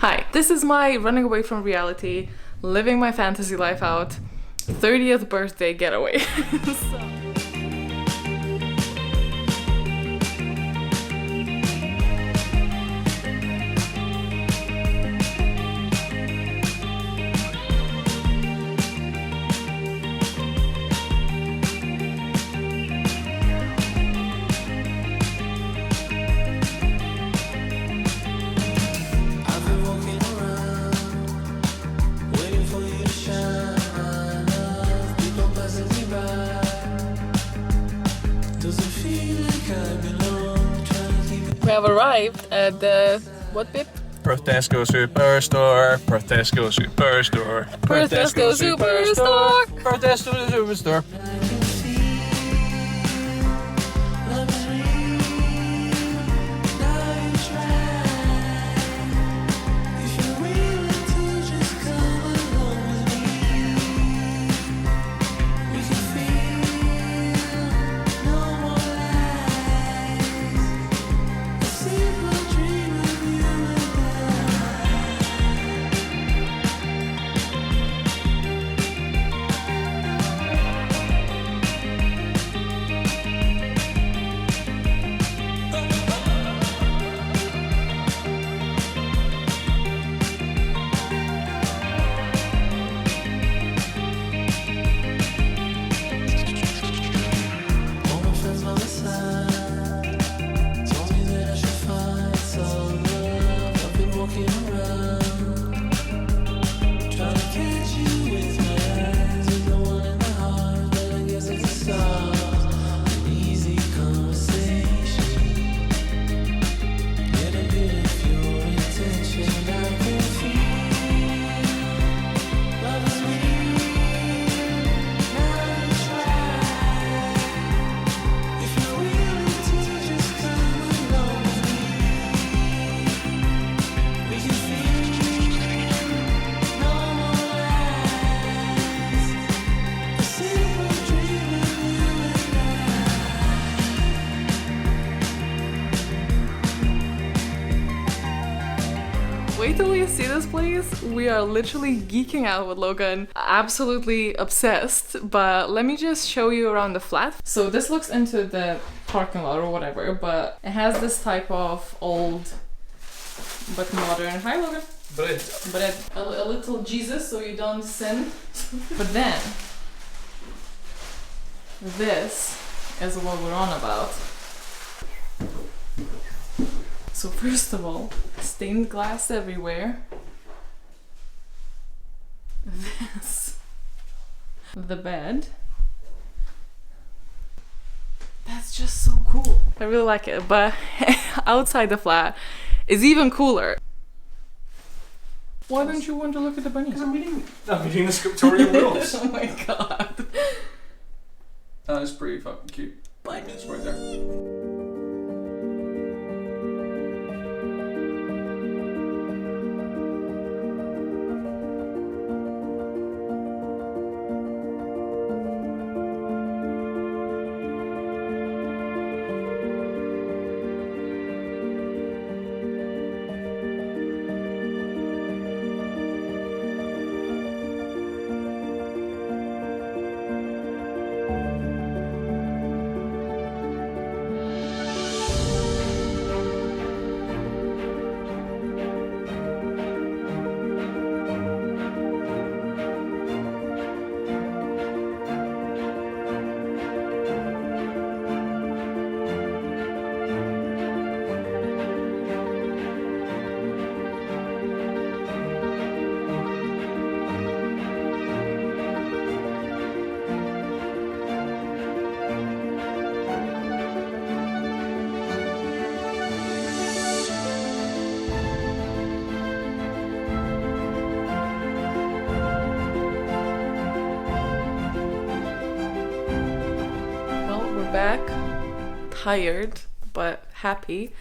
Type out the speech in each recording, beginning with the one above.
Hi, this is my running away from reality, living my fantasy life out, 30th birthday getaway. We have arrived at the, what, babe? Perthesco Superstore, Perthesco Superstore, Perthesco Superstore, Perthesco Superstore. Wait till you see this place. We are literally geeking out with Logan, absolutely obsessed. But let me just show you around the flat. So this looks into the parking lot or whatever, but it has this type of old but modern. Hi Logan. But a little Jesus so you don't sin. But then this is what we're on about. So first of all, stained glass everywhere. This. The bed. That's just so cool. I really like it, but outside the flat is even cooler. Why don't you want to look at the bunnies? Because I'm reading the scriptorial rules. Oh my god. That is pretty fucking cute. Bunnies right there. Back, tired but happy.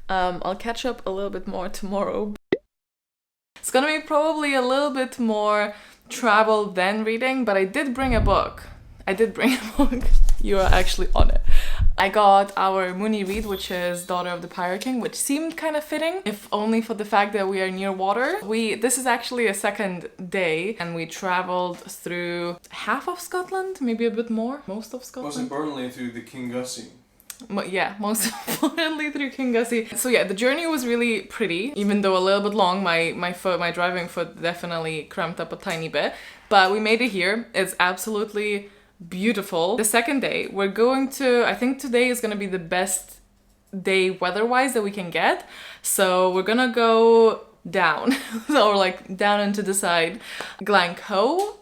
I'll catch up a little bit more tomorrow. It's gonna be probably a little bit more travel than reading, but I did bring a book. You are actually on it. I got our Mooney read, which is Daughter of the Pirate King, which seemed kind of fitting, if only for the fact that we are near water. This is actually a second day, and we traveled through half of Scotland, maybe a bit more, most of Scotland. Most importantly, through the Kingussie. Yeah, most importantly through Kingussie. So yeah, the journey was really pretty, even though a little bit long. My driving foot definitely cramped up a tiny bit, but we made it here. It's absolutely beautiful. The second day, we're going to, I think today is gonna be the best day weather-wise that we can get. So we're gonna go down, or like down into the side, Glencoe.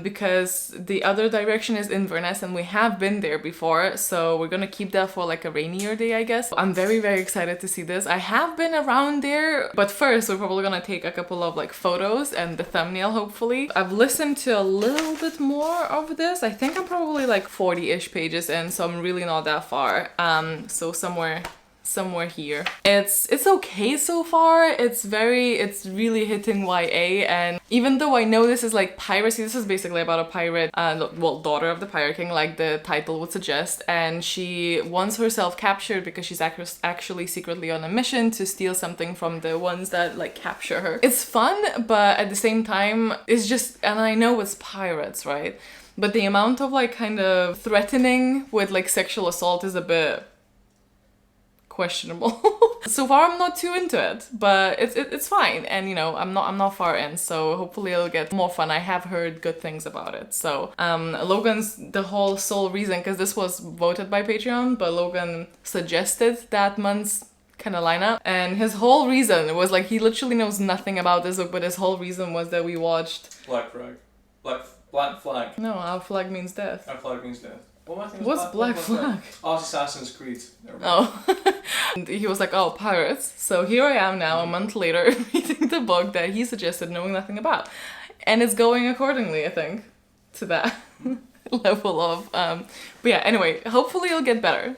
Because the other direction is Inverness and we have been there before, so we're gonna keep that for like a rainier day, I guess. I'm very, very excited to see this. I have been around there, but first we're probably gonna take a couple of like photos and the thumbnail, hopefully. I've listened to a little bit more of this. I think I'm probably like 40-ish pages in, so I'm really not that far. So somewhere here. It's okay so far. It's really hitting YA, and even though I know this is like piracy, this is basically about a pirate, well, daughter of the Pirate King, like the title would suggest, and she wants herself captured because she's actually secretly on a mission to steal something from the ones that like capture her. It's fun, but at the same time, it's just, and I know it's pirates, right? But the amount of like kind of threatening with like sexual assault is a bit questionable. So far I'm not too into it, but it's fine, and you know, I'm not far in, so hopefully it'll get more fun. I have heard good things about it. So Logan's the whole sole reason, because this was voted by Patreon, but Logan suggested that month's kind of lineup, and his whole reason was like, he literally knows nothing about this book, but his whole reason was that we watched Black Flag. No, Our Flag Means Death. Our Flag Means Death. What's Black Flag? Oh, it's Assassin's Creed. Oh. And he was like, oh, pirates. So here I am now, a month later, reading the book that he suggested, knowing nothing about. And it's going accordingly, I think, to that level of... But yeah, anyway, hopefully it'll get better.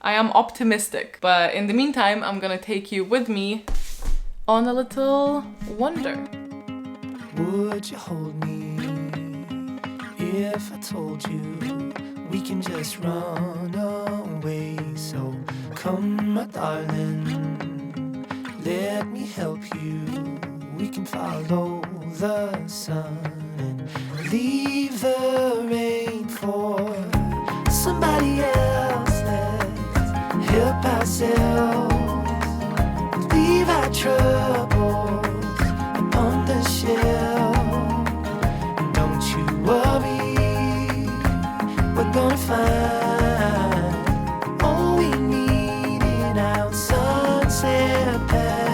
I am optimistic. But in the meantime, I'm gonna take you with me on a little wander. Would you hold me if I told you we can just run away? So come, my darling, let me help you. We can follow the sun and leave the rain for somebody else. Let's help ourselves, leave our troubles on the shelf. And don't you worry, we're gonna find all we need in our sunset paradise.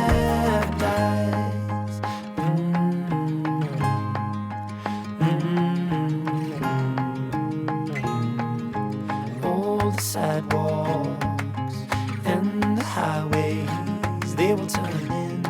All the sidewalks and the highways, they will turn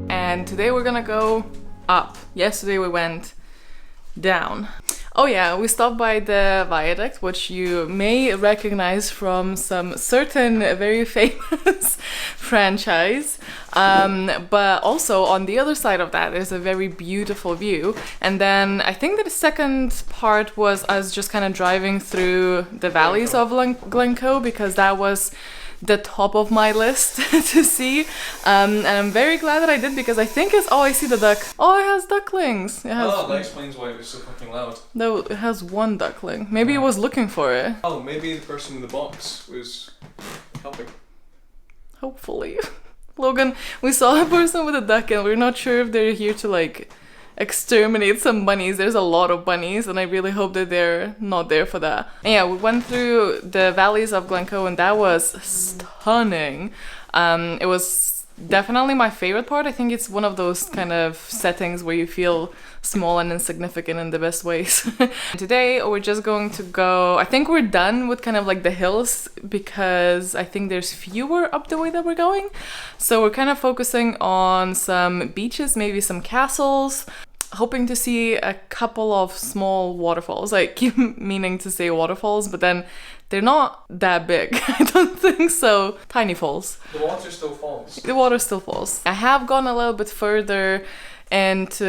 And today we're gonna go up. Yesterday we went down. Oh yeah, we stopped by the viaduct, which you may recognize from some certain very famous franchise. But also on the other side of that is a very beautiful view. And then I think that the second part was us just kind of driving through the valleys of Glencoe, because that was the top of my list to see, and I'm very glad that I did, because I think it's, oh, I see the duck. Oh, it has ducklings. It has, Oh, that explains why it was so fucking loud. no, it has one duckling. Maybe it was looking for it. Oh, maybe the person in the box was helping. Hopefully. Logan, we saw a person with a duck and we're not sure if they're here to like exterminate some bunnies. There's a lot of bunnies and I really hope that they're not there for that. And yeah, we went through the valleys of Glencoe and that was stunning. It was definitely my favorite part. I think it's one of those kind of settings where you feel small and insignificant in the best ways. Today we're just going to go, I think we're done with kind of like the hills, because I think there's fewer up the way that we're going. So we're kind of focusing on some beaches, maybe some castles, hoping to see a couple of small waterfalls. I keep meaning to say waterfalls, but then they're not that big. I don't think so. Tiny falls. The water still falls. The water still falls. I have gone a little bit further into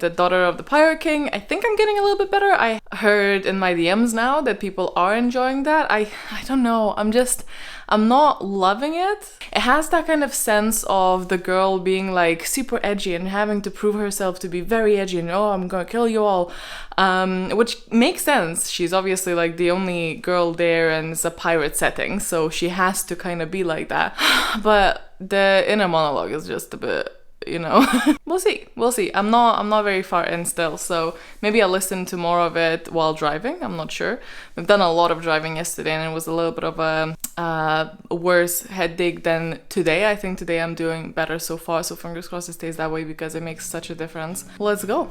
the Daughter of the Pirate King. I think I'm getting a little bit better. I heard in my DMs now that people are enjoying that. I don't know. I'm not loving it. It has that kind of sense of the girl being like super edgy and having to prove herself to be very edgy and, oh, I'm gonna kill you all. Which makes sense. She's obviously like the only girl there and it's a pirate setting, so she has to kind of be like that. But the inner monologue is just a bit, you know. We'll see. I'm not very far in still, so maybe I'll listen to more of it while driving. I'm not sure. We've done a lot of driving yesterday and it was a little bit of a worse headache than today. I think today I'm doing better so far, so fingers crossed it stays that way because it makes such a difference. Let's go.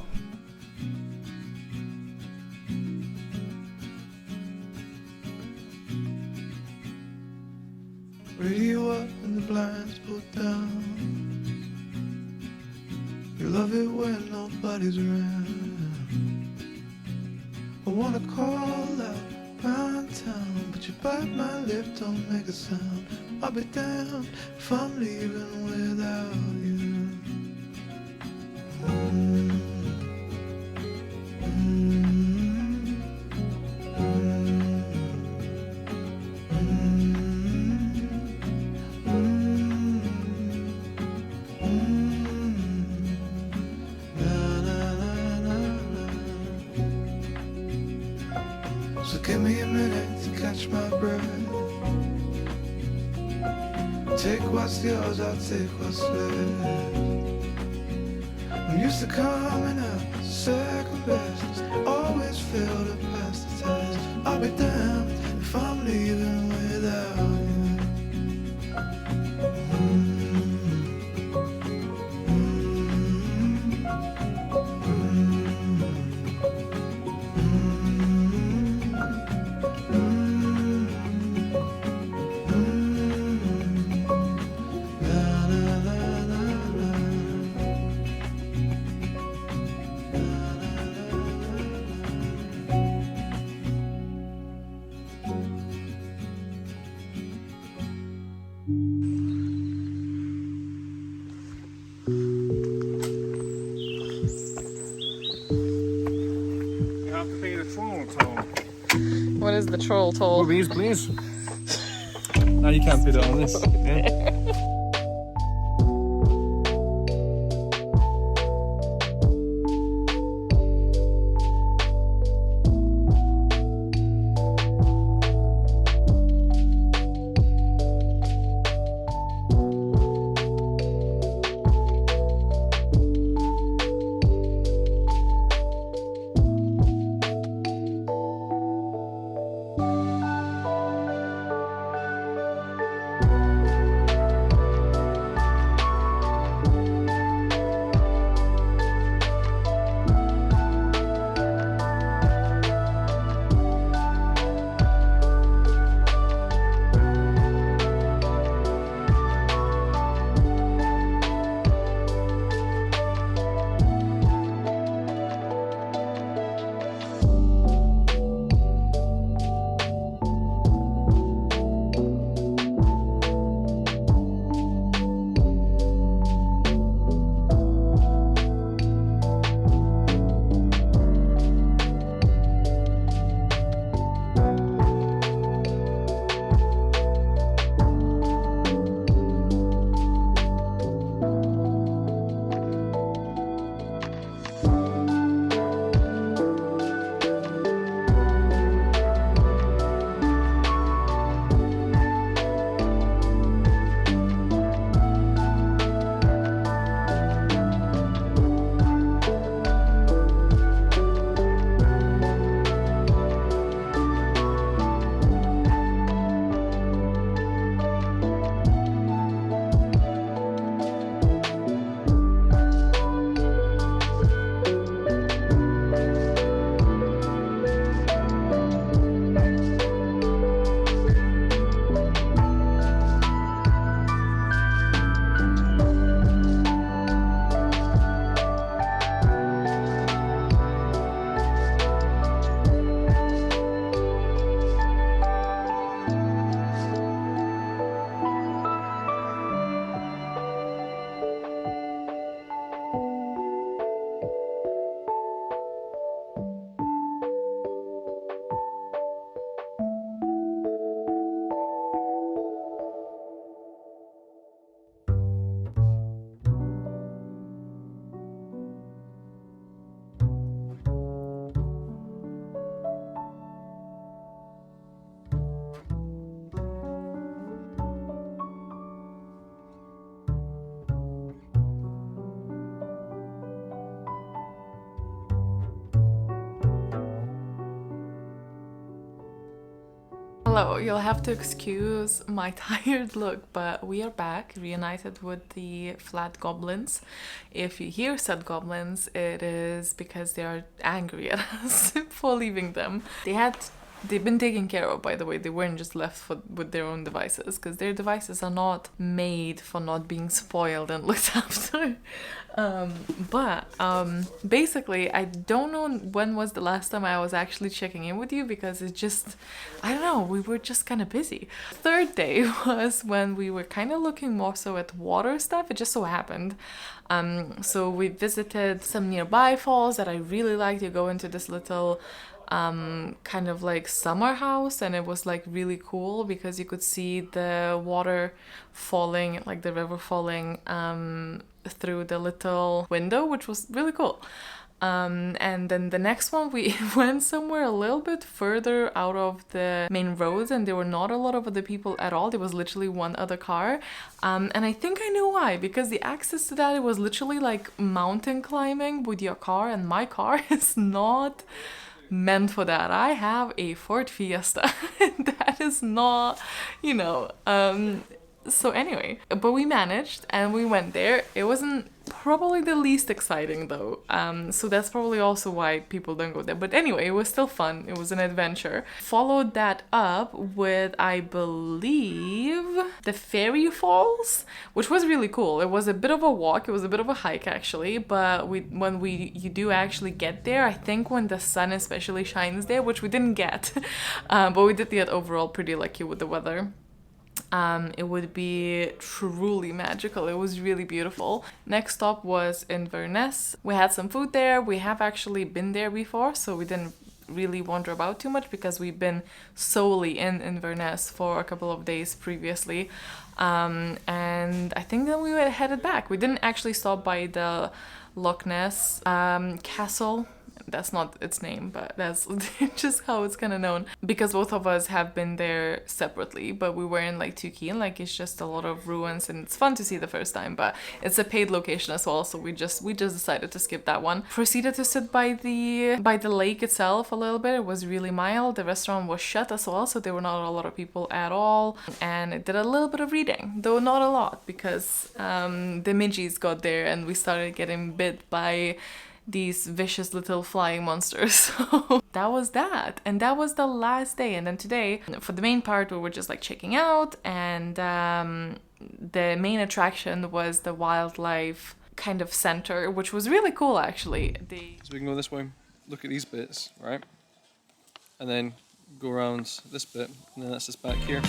Radio up and the blinds pulled down. You love it when nobody's around. I wanna call out round town, but you bite my lip, don't make a sound. I'll be damned if I'm leaving without you. So give me a minute to catch my breath. Take what's yours, I'll take what's left. I'm used to coming out second best. Always fail to pass the test. I'll be damned if I'm leaving without you. What is the troll toll? These, please. Now you can't put it on this. Yeah. Hello, you'll have to excuse my tired look, but we are back, reunited with the flat goblins. If you hear said goblins, it is because they are angry at us for leaving them. They've been taken care of, by the way. They weren't just left with their own devices, because their devices are not made for not being spoiled and looked after. Basically, I don't know when was the last time I was actually checking in with you, because it's just, I don't know, we were just kind of busy. Third day was when we were kind of looking more so at water stuff. It just so happened. So we visited some nearby falls that I really liked. You go into this little kind of like summer house, and it was like really cool because you could see the water falling, like the river falling through the little window, which was really cool. And then the next one, we went somewhere a little bit further out of the main roads, and there were not a lot of other people at all. There was literally one other car. And I think I know why, because the access to that, it was literally like mountain climbing with your car, and my car is not meant for that. I have a Ford Fiesta. That is not, so anyway, but we managed and we went there. It wasn't probably the least exciting though, so that's probably also why people don't go there. But anyway, it was still fun. It was an adventure. Followed that up with, I believe, the Fairy Falls, which was really cool. It was a bit of a walk. It was a bit of a hike actually, but you do actually get there, I think when the sun especially shines there, which we didn't get, but we did get overall pretty lucky with the weather. It would be truly magical. It was really beautiful. Next stop was Inverness. We had some food there. We have actually been there before, so we didn't really wander about too much because we've been solely in Inverness for a couple of days previously. And I think then we were headed back. We didn't actually stop by the Loch Ness castle. That's not its name, but that's just how it's kind of known, because both of us have been there separately, but we weren't like too keen. Like, it's just a lot of ruins and it's fun to see the first time, but it's a paid location as well, so we just decided to skip that one. Proceeded to sit by the lake itself a little bit. It was really mild. The restaurant was shut as well, so there were not a lot of people at all, and I did a little bit of reading, though not a lot, because the midgies got there and we started getting bit by these vicious little flying monsters. So that was that, and that was the last day. And then today, for the main part, we were just like checking out, and the main attraction was the wildlife kind of center, which was really cool actually. So we can go this way, look at these bits, right, and then go around this bit, and then that's just back here.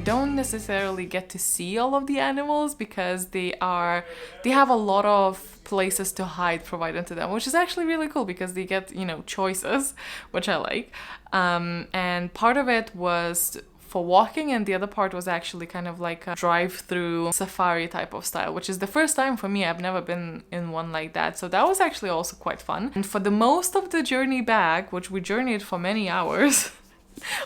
don't necessarily get to see all of the animals because they have a lot of places to hide provided to them, which is actually really cool because they get, you know, choices, which I like. And part of it was for walking, and the other part was actually kind of like a drive-through safari type of style, which is the first time for me. I've never been in one like that, so that was actually also quite fun. And for the most of the journey back, which we journeyed for many hours,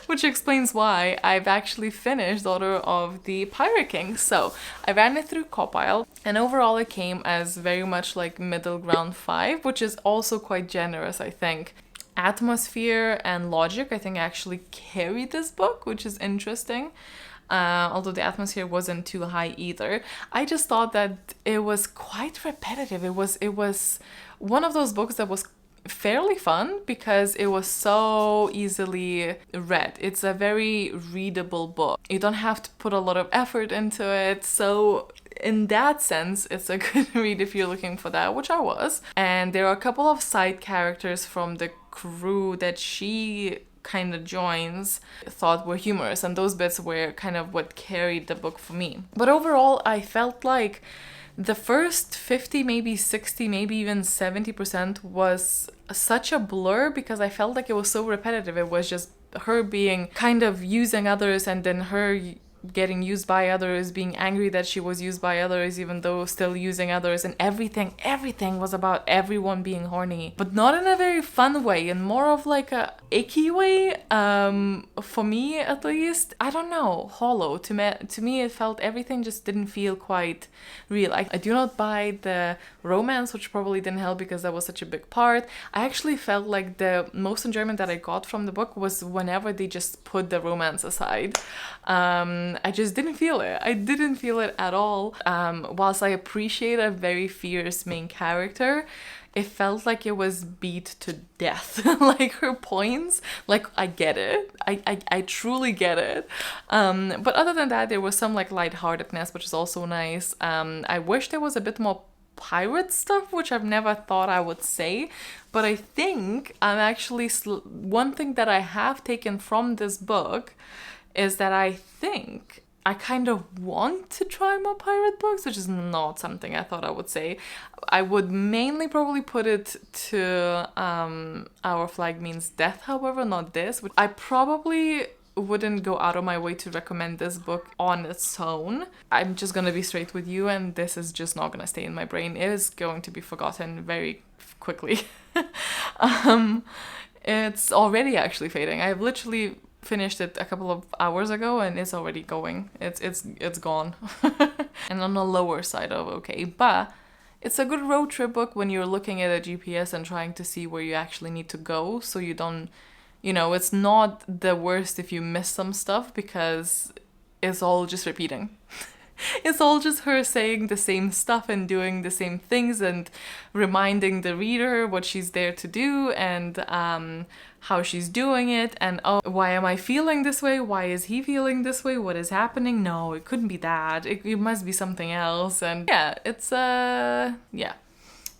which explains why I've actually finished Daughter of the Pirate King. So I ran it through Copile, and overall it came as very much like middle ground 5, which is also quite generous, I think. Atmosphere and logic, I think, actually carried this book, which is interesting. Although the atmosphere wasn't too high either. I just thought that it was quite repetitive. It was one of those books that was fairly fun because it was so easily read. It's a very readable book. You don't have to put a lot of effort into it. So in that sense, it's a good read if you're looking for that, which I was. And there are a couple of side characters from the crew that she kind of joins, thought were humorous, and those bits were kind of what carried the book for me. But overall, I felt like the first 50, maybe 60, maybe even 70% was such a blur because I felt like it was so repetitive. It was just her being kind of using others, and then her getting used by others, being angry that she was used by others even though still using others, and everything was about everyone being horny, but not in a very fun way, and more of like a icky way, for me at least. I don't know, hollow. To me it felt everything just didn't feel quite real. I do not buy the romance, which probably didn't help because that was such a big part. I actually felt like the most enjoyment that I got from the book was whenever they just put the romance aside. I just didn't feel it. I didn't feel it at all. Whilst I appreciate a very fierce main character, it felt like it was beat to death. Like her points, like I get it. I truly get it. But other than that, there was some like lightheartedness, which is also nice. I wish there was a bit more pirate stuff, which I've never thought I would say, but I think I'm actually one thing that I have taken from this book is that I think I kind of want to try more pirate books, which is not something I thought I would say. I would mainly probably put it to Our Flag Means Death, however, not this. I probably wouldn't go out of my way to recommend this book on its own. I'm just gonna be straight with you, and this is just not gonna stay in my brain. It is going to be forgotten very quickly. It's already actually fading. I've literally finished it a couple of hours ago and it's already going. It's gone. And on the lower side of okay, but it's a good road trip book when you're looking at a GPS and trying to see where you actually need to go, so you don't, you know, it's not the worst if you miss some stuff because it's all just repeating. It's all just her saying the same stuff and doing the same things and reminding the reader what she's there to do and how she's doing it, and oh, why am I feeling this way? Why is he feeling this way? What is happening? No, it couldn't be that. It must be something else. And yeah, it's yeah.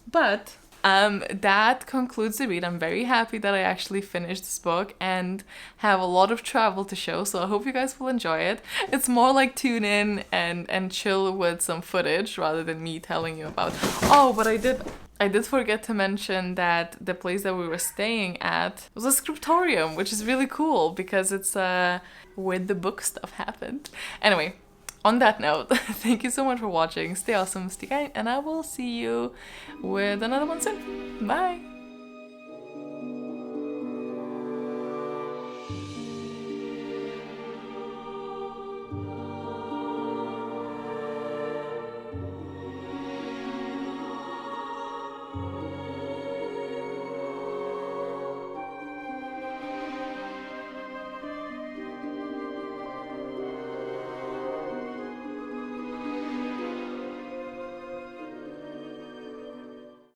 But that concludes the read. I'm very happy that I actually finished this book and have a lot of travel to show, so I hope you guys will enjoy it. It's more like tune in and chill with some footage rather than me telling you about. Oh, but I did forget to mention that the place that we were staying at was a scriptorium, which is really cool because it's where the book stuff happened. Anyway, on that note, thank you so much for watching. Stay awesome, stay kind, and I will see you with another one soon. Bye!